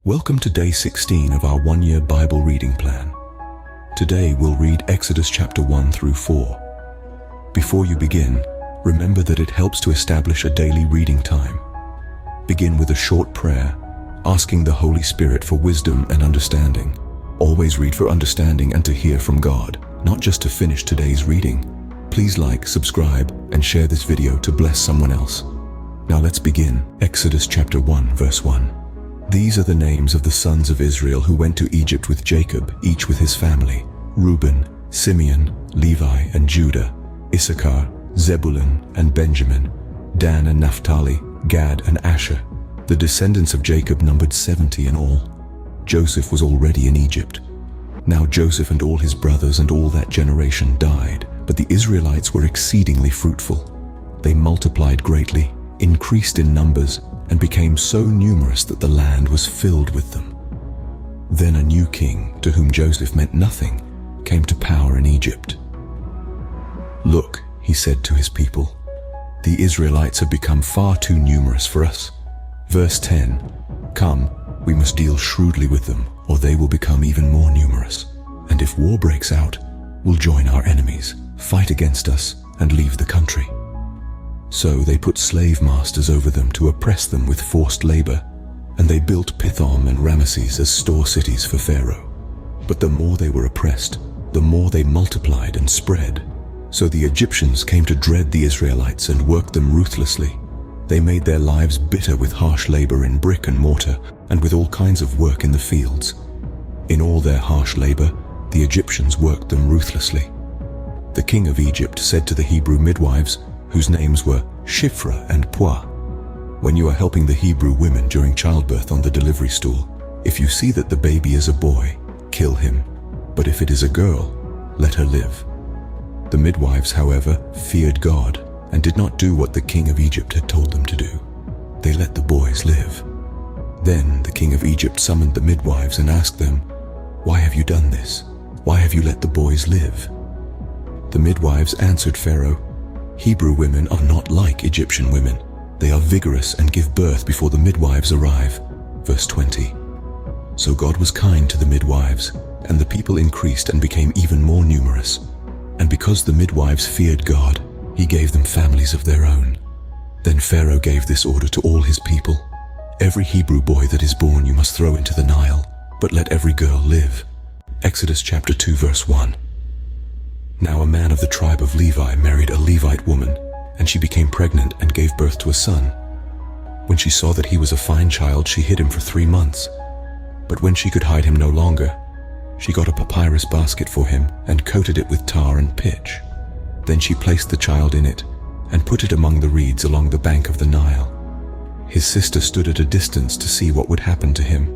Welcome to day 16 of our one-year Bible reading plan. Today we'll read Exodus chapter 1 through 4. Before you begin, remember that it helps to establish a daily reading time. Begin with a short prayer, asking the Holy Spirit for wisdom and understanding. Always read for understanding and to hear from God, not just to finish today's reading. Please like, subscribe, and share this video to bless someone else. Now let's begin. Exodus chapter 1 verse 1. These are the names of the sons of Israel who went to Egypt with Jacob, each with his family: Reuben, Simeon, Levi, and Judah, Issachar, Zebulun, and Benjamin, Dan and Naphtali, Gad and Asher. The descendants of Jacob numbered 70 in all. Joseph was already in Egypt. Now Joseph and all his brothers and all that generation died, but the Israelites were exceedingly fruitful. They multiplied greatly, increased in numbers, and became so numerous that the land was filled with them. Then a new king, to whom Joseph meant nothing, came to power in Egypt. "Look," he said to his people, "the Israelites have become far too numerous for us." Verse 10, "Come, we must deal shrewdly with them, or they will become even more numerous. And if war breaks out, we'll join our enemies, fight against us, and leave the country." So they put slave masters over them to oppress them with forced labor, and they built Pithom and Ramesses as store cities for Pharaoh. But the more they were oppressed, the more they multiplied and spread. So the Egyptians came to dread the Israelites and worked them ruthlessly. They made their lives bitter with harsh labor in brick and mortar and with all kinds of work in the fields. In all their harsh labor, the Egyptians worked them ruthlessly. The king of Egypt said to the Hebrew midwives, whose names were Shiphrah and Puah, "When you are helping the Hebrew women during childbirth on the delivery stool, if you see that the baby is a boy, kill him. But if it is a girl, let her live." The midwives, however, feared God and did not do what the king of Egypt had told them to do. They let the boys live. Then the king of Egypt summoned the midwives and asked them, "Why have you done this? Why have you let the boys live?" The midwives answered Pharaoh, "Hebrew women are not like Egyptian women. They are vigorous and give birth before the midwives arrive." Verse 20. So God was kind to the midwives, and the people increased and became even more numerous. And because the midwives feared God, he gave them families of their own. Then Pharaoh gave this order to all his people: "Every Hebrew boy that is born you must throw into the Nile, but let every girl live." Exodus chapter 2 verse 1. Now a man of the tribe of Levi married a Levite woman, and she became pregnant and gave birth to a son. When she saw that he was a fine child, she hid him for 3 months. But when she could hide him no longer, she got a papyrus basket for him and coated it with tar and pitch. Then she placed the child in it and put it among the reeds along the bank of the Nile. His sister stood at a distance to see what would happen to him.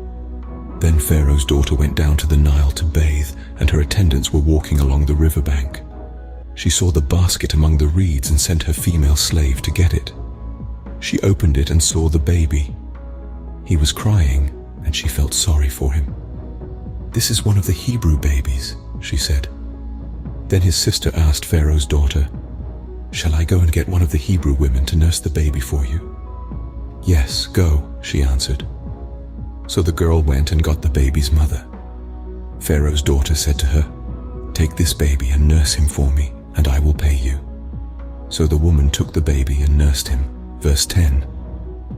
Then Pharaoh's daughter went down to the Nile to bathe, and her attendants were walking along the riverbank. She saw the basket among the reeds and sent her female slave to get it. She opened it and saw the baby. He was crying, and she felt sorry for him. "This is one of the Hebrew babies," she said. Then his sister asked Pharaoh's daughter, "Shall I go and get one of the Hebrew women to nurse the baby for you?" "Yes, go," she answered. So the girl went and got the baby's mother. Pharaoh's daughter said to her, "Take this baby and nurse him for me, and I will pay you." So the woman took the baby and nursed him. Verse 10.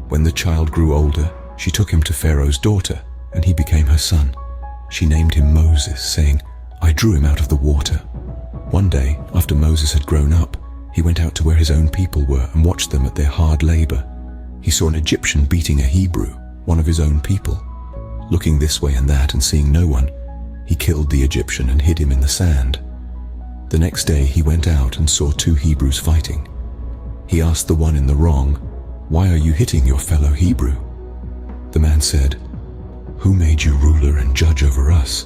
When the child grew older, she took him to Pharaoh's daughter, and he became her son. She named him Moses, saying, "I drew him out of the water." One day, after Moses had grown up, he went out to where his own people were and watched them at their hard labor. He saw an Egyptian beating a Hebrew, one of his own people. Looking this way and that and seeing no one, he killed the Egyptian and hid him in the sand. The next day he went out and saw 2 Hebrews fighting. He asked the one in the wrong, "Why are you hitting your fellow Hebrew?" The man said, "Who made you ruler and judge over us?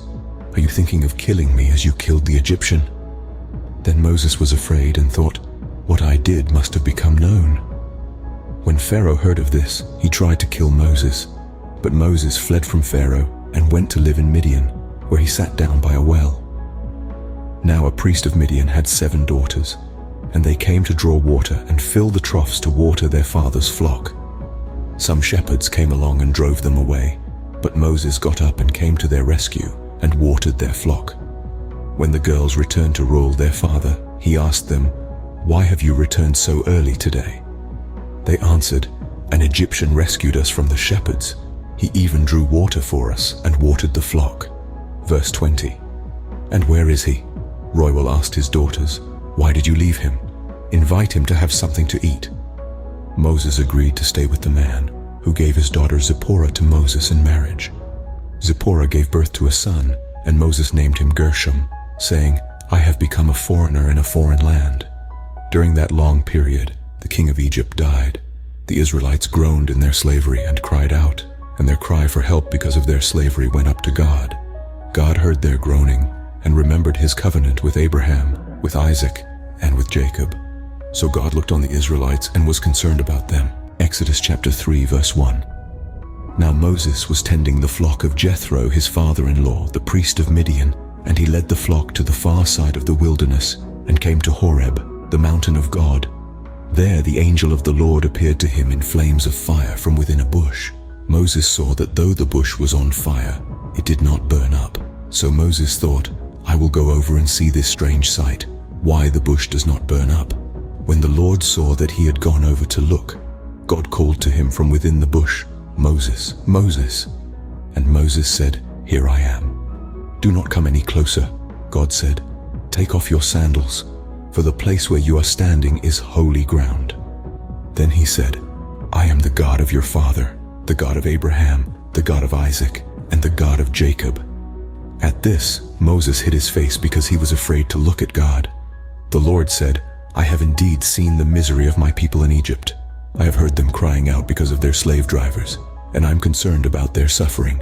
Are you thinking of killing me as you killed the Egyptian?" Then Moses was afraid and thought, "What I did must have become known." When Pharaoh heard of this, he tried to kill Moses. But Moses fled from Pharaoh and went to live in Midian, where he sat down by a well. Now a priest of Midian had 7 daughters, and they came to draw water and fill the troughs to water their father's flock. Some shepherds came along and drove them away, But Moses got up and came to their rescue and watered their flock. When the girls returned to Reuel their father, he asked them, "Why have you returned so early today?" They answered, "An Egyptian rescued us from the shepherds. He even drew water for us and watered the flock." Verse 20. "And where is he?" Reuel asked his daughters. "Why did you leave him? Invite him to have something to eat." Moses agreed to stay with the man, who gave his daughter Zipporah to Moses in marriage. Zipporah gave birth to a son, and Moses named him Gershom, saying, "I have become a foreigner in a foreign land." During that long period, the king of Egypt died. The Israelites groaned in their slavery and cried out, and their cry for help because of their slavery went up to God. God heard their groaning and remembered his covenant with Abraham, with Isaac, and with Jacob. So God looked on the Israelites and was concerned about them. Exodus chapter 3 verse 1. Now Moses was tending the flock of Jethro, his father-in-law, the priest of Midian, and he led the flock to the far side of the wilderness and came to Horeb, the mountain of God. There the angel of the Lord appeared to him in flames of fire from within a bush. Moses saw that though the bush was on fire, it did not burn up. So Moses thought, "I will go over and see this strange sight, why the bush does not burn up." When the Lord saw that he had gone over to look, God called to him from within the bush, "Moses, Moses." And Moses said, "Here I am." "Do not come any closer," God said. "Take off your sandals, for the place where you are standing is holy ground." Then he said, "I am the God of your father, the God of Abraham, the God of Isaac, and the God of Jacob." At this, Moses hid his face because he was afraid to look at God. The Lord said, "I have indeed seen the misery of my people in Egypt. I have heard them crying out because of their slave drivers, and I am concerned about their suffering.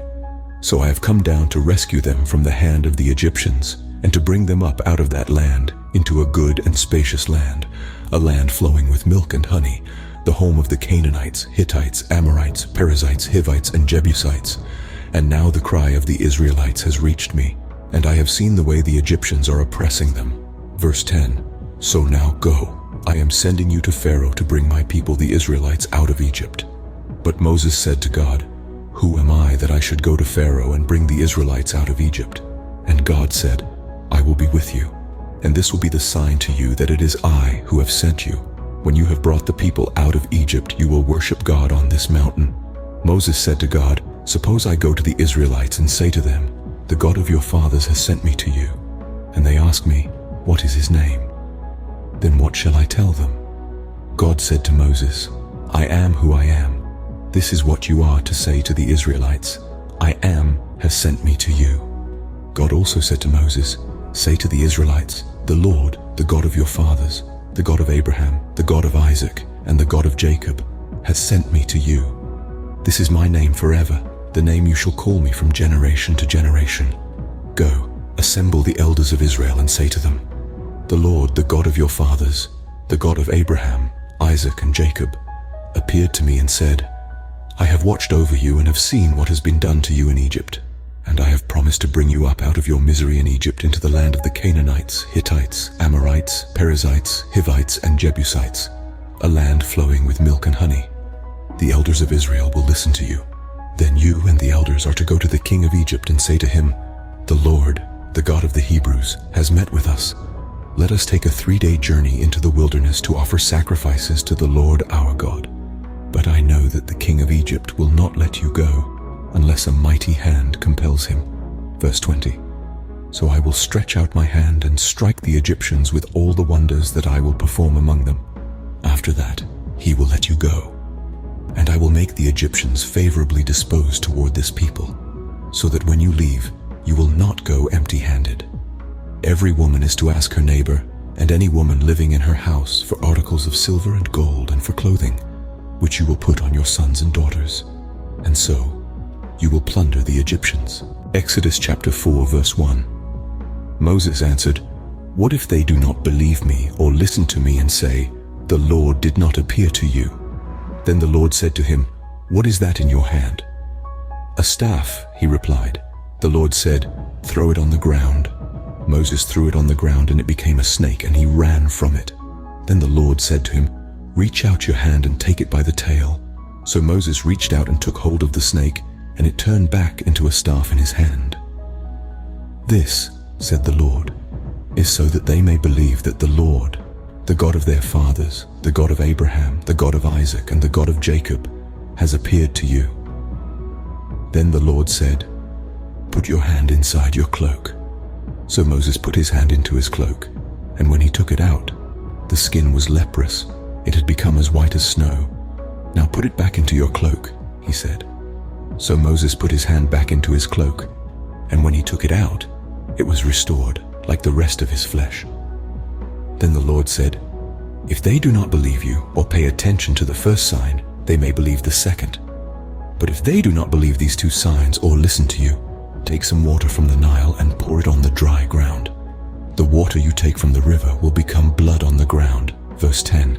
So I have come down to rescue them from the hand of the Egyptians, and to bring them up out of that land into a good and spacious land, a land flowing with milk and honey, the home of the Canaanites, Hittites, Amorites, Perizzites, Hivites, and Jebusites. And now the cry of the Israelites has reached me, and I have seen the way the Egyptians are oppressing them." Verse 10. "So now go. I am sending you to Pharaoh to bring my people the Israelites out of Egypt." But Moses said to God, "Who am I that I should go to Pharaoh and bring the Israelites out of Egypt?" And God said, "I will be with you, and this will be the sign to you that it is I who have sent you. When you have brought the people out of Egypt, you will worship God on this mountain." Moses said to God, "Suppose I go to the Israelites and say to them, 'The God of your fathers has sent me to you,' and they ask me, 'What is his name?' Then what shall I tell them?" God said to Moses, "I am who I am. This is what you are to say to the Israelites, 'I am has sent me to you.'" God also said to Moses, "Say to the Israelites, 'The Lord, the God of your fathers, the God of Abraham, the God of Isaac, and the God of Jacob, has sent me to you. This is my name forever, the name you shall call me from generation to generation. Go, assemble the elders of Israel and say to them, 'The Lord, the God of your fathers, the God of Abraham, Isaac, and Jacob, appeared to me and said, I have watched over you and have seen what has been done to you in Egypt, and I have promised to bring you up out of your misery in Egypt into the land of the Canaanites, Hittites, Amorites, Perizzites, Hivites, and Jebusites, a land flowing with milk and honey. The elders of Israel will listen to you. Then you and the elders are to go to the king of Egypt and say to him, The Lord, the God of the Hebrews, has met with us. Let us take a 3-day journey into the wilderness to offer sacrifices to the Lord our God. But I know that the king of Egypt will not let you go unless a mighty hand compels him." Verse 20. "So I will stretch out my hand and strike the Egyptians with all the wonders that I will perform among them. After that, he will let you go. And I will make the Egyptians favorably disposed toward this people, so that when you leave, you will not go empty-handed. Every woman is to ask her neighbor, and any woman living in her house, for articles of silver and gold and for clothing, which you will put on your sons and daughters. And so you will plunder the Egyptians." Exodus chapter 4 verse 1. Moses answered, "What if they do not believe me or listen to me and say, 'The Lord did not appear to you'?" Then the Lord said to him, "What is that in your hand?" "A staff," he replied. The Lord said, "Throw it on the ground." Moses threw it on the ground, and it became a snake, and he ran from it. Then the Lord said to him, "Reach out your hand and take it by the tail." So Moses reached out and took hold of the snake, and it turned back into a staff in his hand. "This," said the Lord, "is so that they may believe that the Lord, the God of their fathers, the God of Abraham, the God of Isaac, and the God of Jacob, has appeared to you." Then the Lord said, "Put your hand inside your cloak." So Moses put his hand into his cloak, and when he took it out, the skin was leprous. It had become as white as snow. "Now put it back into your cloak," he said. So Moses put his hand back into his cloak, and when he took it out, it was restored, like the rest of his flesh. Then the Lord said, "If they do not believe you or pay attention to the first sign, they may believe the second. But if they do not believe these two signs or listen to you, take some water from the Nile and pour it on the dry ground. The water you take from the river will become blood on the ground." Verse 10.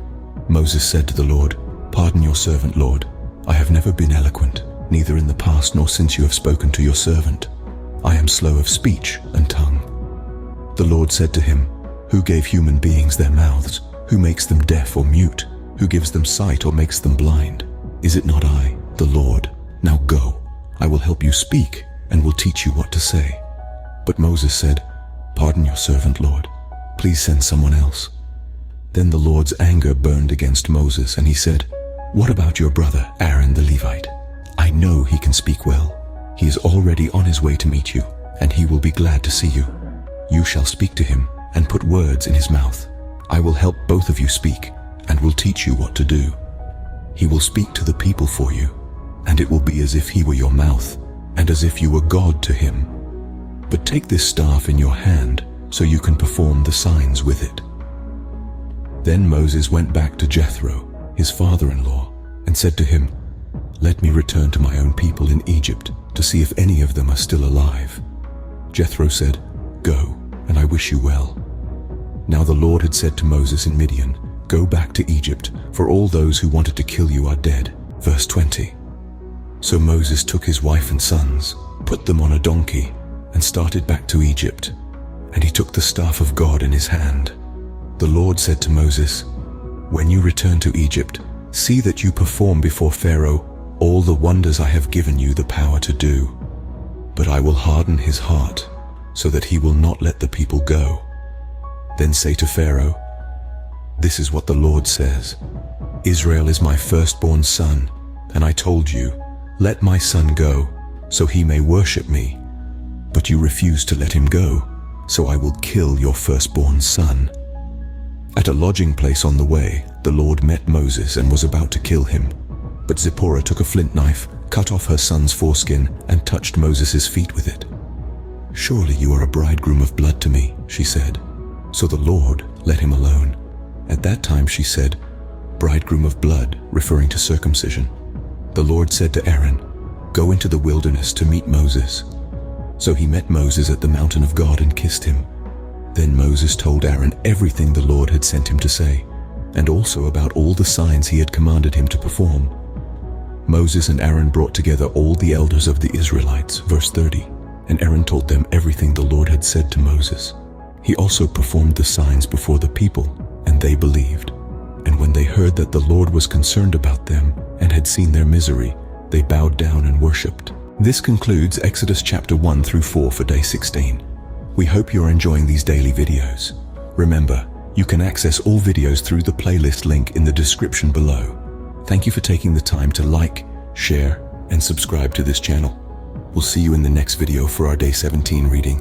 Moses said to the Lord, "Pardon your servant, Lord. I have never been eloquent, neither in the past nor since you have spoken to your servant. I am slow of speech and tongue." The Lord said to him, "Who gave human beings their mouths? Who makes them deaf or mute? Who gives them sight or makes them blind? Is it not I, the Lord? Now go. I will help you speak and will teach you what to say." But Moses said, "Pardon your servant, Lord. Please send someone else." Then the Lord's anger burned against Moses, and he said, "What about your brother Aaron the Levite? I know he can speak well. He is already on his way to meet you, and he will be glad to see you. You shall speak to him and put words in his mouth. I will help both of you speak and will teach you what to do. He will speak to the people for you, and it will be as if he were your mouth and as if you were God to him. But take this staff in your hand so you can perform the signs with it." Then Moses went back to Jethro, his father-in-law, and said to him, "Let me return to my own people in Egypt to see if any of them are still alive." Jethro said, "Go, and I wish you well." Now the Lord had said to Moses in Midian, "Go back to Egypt, for all those who wanted to kill you are dead." Verse 20. So Moses took his wife and sons, put them on a donkey, and started back to Egypt. And he took the staff of God in his hand. The Lord said to Moses, "When you return to Egypt, see that you perform before Pharaoh all the wonders I have given you the power to do. But I will harden his heart, so that he will not let the people go. Then say to Pharaoh, 'This is what the Lord says. Israel is my firstborn son, and I told you, let my son go, so he may worship me. But you refused to let him go, so I will kill your firstborn son.' At a lodging place on the way, the Lord met Moses and was about to kill him. But Zipporah took a flint knife, cut off her son's foreskin, and touched Moses' feet with it. 'Surely you are a bridegroom of blood to me,' she said. So the Lord let him alone. At that time she said, 'Bridegroom of blood,' referring to circumcision. The Lord said to Aaron, 'Go into the wilderness to meet Moses.' So he met Moses at the mountain of God and kissed him. Then Moses told Aaron everything the Lord had sent him to say, and also about all the signs he had commanded him to perform. Moses and Aaron brought together all the elders of the Israelites, verse 30, and Aaron told them everything the Lord had said to Moses. He also performed the signs before the people, and they believed. And when they heard that the Lord was concerned about them and had seen their misery, they bowed down and worshipped. This concludes Exodus chapter 1 through 4 for day 16. We hope you're enjoying these daily videos. Remember, you can access all videos through the playlist link in the description below. Thank you for taking the time to like, share, and subscribe to this channel. We'll see you in the next video for our day 17 reading.